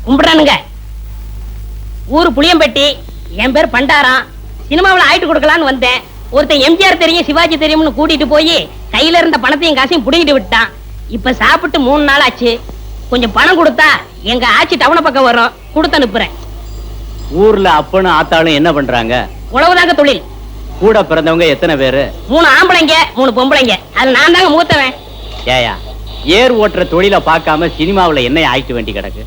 கும்பிடுறானுங்க. ஊரு புளியம்பட்டி, என் பேர் பண்டாரம். சினிமாவில் ஆயிட்டு கொடுக்கலான்னு வந்தேன். ஒருத்தன் எம்ஜிஆர் தெரியும் சிவாஜி தெரியும்னு கூட்டிட்டு போய் கையில இருந்த பணத்தையும் காசையும் புடிங்கிட்டு விட்டான். இப்ப சாப்பிட்டு 3 நாள் ஆச்சு. கொஞ்சம் பணம் கொடுத்தா எங்க ஆட்சி டவுன பக்கம் வரும், கொடுத்து அனுப்புறேன். ஊர்ல அப்பனும் ஆத்தாளும் என்ன பண்றாங்க? உழவுதாங்க தொழில். கூட பிறந்தவங்க எத்தனை பேரு? 3 ஆம்பளைங்க 3 பொம்பளைங்க. அது நான் தாங்க மூத்தவன். ஏயா ஏர் ஓட்டுற தொழில பார்க்காம சினிமாவுல என்ன ஆயிட்டு வேண்டி கிடக்கு?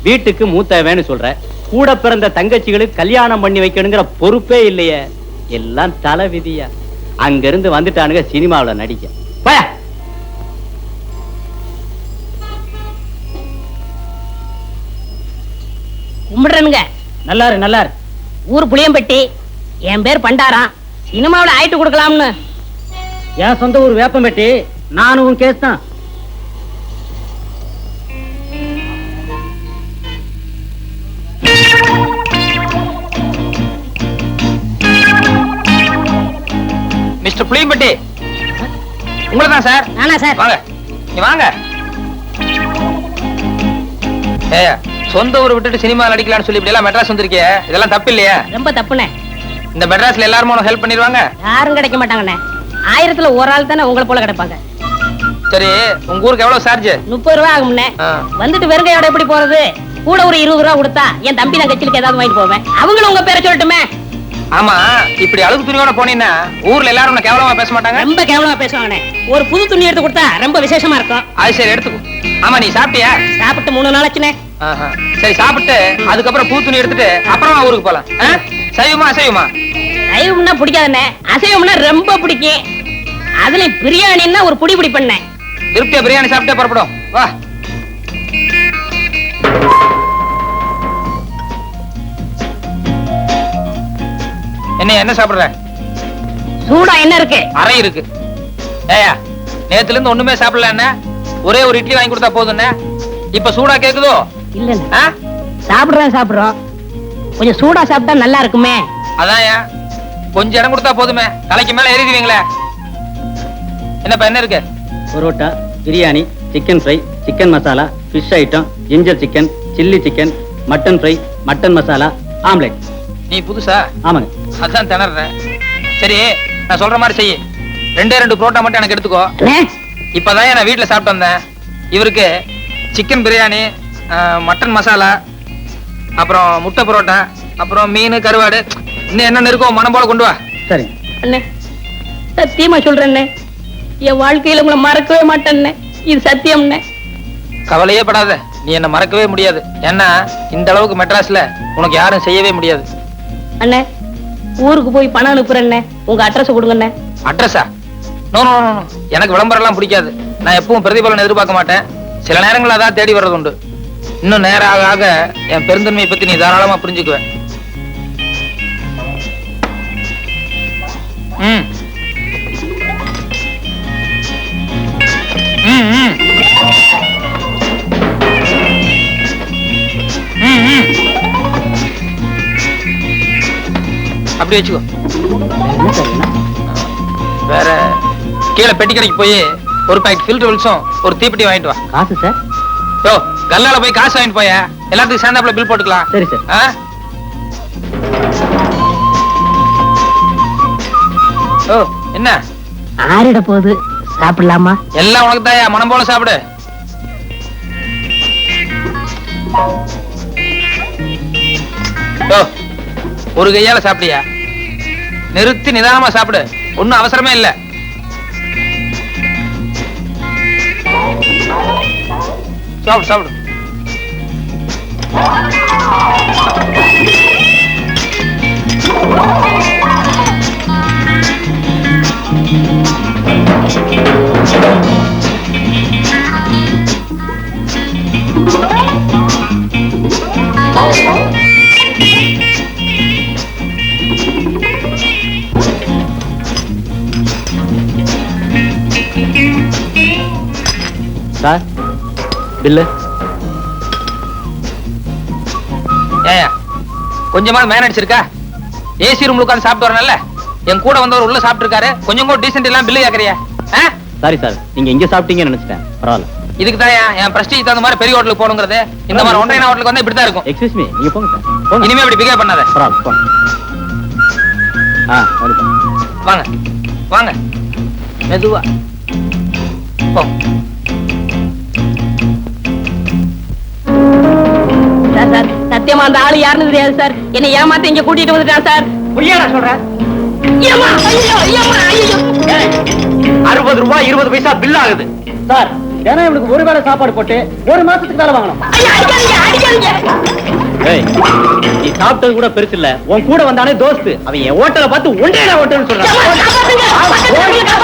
வீட்டுக்கு மூத்தவன்னு சொல்ற, கூட பிறந்த தங்கச்சிகளுக்கு கல்யாணம் பண்ணி வைக்கணுங்கிற பொறுப்பே இல்லையே. எல்லாம் தலை விதியா. அங்க இருந்து வந்துட்டானுங்க சினிமாவுல நடிக்க. போயா. கும்பிடுறனுங்க. நல்லாரு நல்லாரு. ஊர் புளியம்பட்டி, என் பேர் பண்டாரம். சினிமாவில் ஆயிட்டு கொடுக்கலாம்னு. என் சொந்த ஊர் வேப்பம்பட்டி. நானும் கேஸ் தான். மிஸ்டர் புளியம்பட்டி, உங்களை தான் சார். நானா சார்? வாங்க, நீ வாங்க. ஏயா, சொந்த ஊரை விட்டுட்டு சினிமா நடிக்கலாம்னு சொல்லி இப்படி எல்லாம் மெட்ராஸ் வந்திருக்கிய, இதெல்லாம் தப்பு இல்லையா? ரொம்ப தப்புண்ணே. இந்த மெட்ராஸ்ல எல்லாரும் உனக்கு ஹெல்ப் பண்ணிடுவாங்க? யாரும் கிடைக்க மாட்டாங்கண்ணே. 1000த்துல ஒரு ஆள் தானே உங்களை போல கிடைப்பாங்க. சரி, உங்க ஊருக்கு எவ்வளவு சார்ஜ்? 30 ரூபா ஆகும்ண்ணே. வந்துட்டு வெறுங்கையோட எப்படி போறது? கூட ஒரு 20 ரூபா கொடுத்தா என் தம்பி நான் கட்சிலுக்கு ஏதாவது வாங்கிட்டு போவேன். அவங்களும் உங்க பேரை சொல்லட்டுமே. ஆமா, இப்படி அழுகு துணியோட போனீங்கன்னா ஊர்ல எல்லாரும் உன்னை கேவலமா பேச மாட்டாங்க? ரொம்ப கேவலமா பேசுவாங்கண்ணே. ஒரு புது துணி எடுத்து கொடுத்தா ரொம்ப விசேஷமா இருக்கும். அது சரி, எடுத்துக்கோ. ஆமா, நீ சாப்பிட்டியா? சாப்பிட்டு 3 நாள் ஆச்சுண்ணே. சரி, சாப்பிட்டு அதுக்கப்புறம் பூ துணி எடுத்துட்டு அப்புறமா ஊருக்கு போலாம். சைவமா அசைவமா? சைவம்னா பிடிக்காதுண்ணே, அசைவம்னா ரொம்ப பிடிக்கும். அதுல பிரியாணின்னா ஒரு புடி பண்ணேன். திருப்தியா பிரியாணி சாப்பிட்டே புறப்படும். வா. என்ன சாப்பிடுற? சூடா என்ன இருக்கு? அறை இருக்கு. ஏயா, நேத்துல இருந்து ஒண்ணுமே சாப்பிடல. என்ன ஒரே ஒரு இட்லி வாங்கி கொடுத்தா போதும். இப்ப சூடா கேக்குதோ? இல்ல, சாப்பிடுறோம். கொஞ்சம் சூடா சாப்பிட்டா நல்லா இருக்குமே. அதான் கொஞ்சம் இடம் கொடுத்தா போதுமே, தலைக்கு மேல ஏறிடுவீங்களே. என்னப்பா என்ன இருக்கு? Parotta, biryani, chicken fry, chicken masala, fish item, ginger chicken, chilli chicken, mutton fry, mutton masala, omelette. நீ புதுசா? ஆமாங்க. அதான் திணறேன். சரி, நான் சொல்ற மாதிரி செய்ய. 2 புரோட்டா மட்டும் எனக்கு எடுத்துக்கோ. இப்பதான் நான் வீட்டுல சாப்பிட்டு வந்தேன். இவருக்கு சிக்கன் பிரியாணி, மட்டன் மசாலா, அப்புறம் முட்டை புரோட்டா, அப்புறம் மீன், கருவாடு, இன்னும் என்ன இருக்கோ மனம் போல கொண்டு வா. சரி அண்ணே, சத்தியமா சொல்றேன், என் வாழ்க்கையில உங்களை மறக்கவே மாட்டேன்னு. இது சத்தியம்ண்ணே. கவலையே படாத, நீ என்ன மறக்கவே முடியாது. ஏன்னா இந்த அளவுக்கு மெட்ராஸ்ல உனக்கு யாரும் செய்யவே முடியாது. அண்ணே, ஊருக்கு போய் பணம் அனுப்புறேன்னே, உங்க அட்ரஸ் கொடுங்கண்ணே. அட்ரஸா? நோ நோ நோ, எனக்கு விளம்பரம் எல்லாம் பிடிக்காது. நான் எப்பவும் பிரதிபலன் எதிர்பார்க்க மாட்டேன். சில நேரங்கள் அதான் தேடி வர்றது உண்டு. இன்னும் நேரம் ஆக ஆக என் பெருந்தன்மையை பத்தி நீ தாராளமா புரிஞ்சுக்குவேன். அப்படி வச்சுக்கோ. வேற கீழே பெட்டி கடைக்கு போய் ஒரு பாக்கெட் ஃபில்டர் வில்ஸும் ஒரு தீப்பெட்டி வாங்கிட்டு வா. காசு சார்? யோ, கல்லால போய் காசு வாங்கிட்டு போய, எல்லாத்துக்கும் சேர்ந்தாப்புல பில் போட்டுக்கலாம். சரி சார். ஓ, என்ன ஆறிட போகுது, சாப்பிடலாமா? எல்லாம் உனக்கு தாயா, மனம் போல சாப்பிடு. ஒரு கையால சாப்பிட்டியா? நிறுத்தி நிதானமா சாப்பிடு, ஒன்னும் அவசரமே இல்ல. சாப்பிடு சாப்பிடு. Sir, bill. ஏயா, கொஞ்சமாவது மேன் அடிச்சிருக்கா? ஏசி ரூம்ல உட்கார்ந்து சாப்பிட்டு வரணும்ல. என் கூட வந்தவர் உள்ள சாப்பிட்டு இருக்காரு, கொஞ்சம் கூட டீசென்ட் எல்லாம் பில்லு கேக்குறியா? சாரி சார், நீங்க இங்க சாப்பிட்டீங்கன்னு நினைச்சிட்டேன். பரவாயில்ல. இதுக்கு தான் என் பிரஸ்டீஜ் தகுந்த மாதிரி பெரிய ஹோட்டலுக்கு போகணுங்கிறது. இந்த மாதிரி ஒன்றைய ஹோட்டலுக்கு வந்து இப்படிதான் இருக்கும். எக்ஸ்கியூஸ் மீ, நீங்க போங்க சார். போங்க. இனிமே இப்படி பிகேவ் பண்ணாத. பரவாயில்ல, போங்க. வந்துட்டேன். வாங்க வாங்க மெதுவா போ. சார் சார் சத்தியமா அந்த ஆளு யாருன்னு தெரியாது சார். என்னை ஏமாத்த இங்க கூட்டிட்டு வந்துட்டான் சார். புரியாடா சொல்றேன். ஐயம்மா, ஐயோ, ஐயம்மா, ஐயோ. 60 ரூபாய் 20 பைசா பில் ஆகுது சார். ஏன்னா இவனுக்கு ஒரு வேளை சாப்பாடு போட்டு ஒரு மாசத்துக்கு வேலை வாங்கணும். ஐயா, அடிக்காதீங்க, அடிக்காதீங்க. ஏய், நீ சாப்பிட்டது கூட பெருசு இல்ல. உன் கூட வந்தானே தோஸ்து, அவன் என் ஹோட்டலை பார்த்து ஒன்றே ஹோட்டல்னு சொல்றான். ஐயம்மா, காப்பாத்துங்க.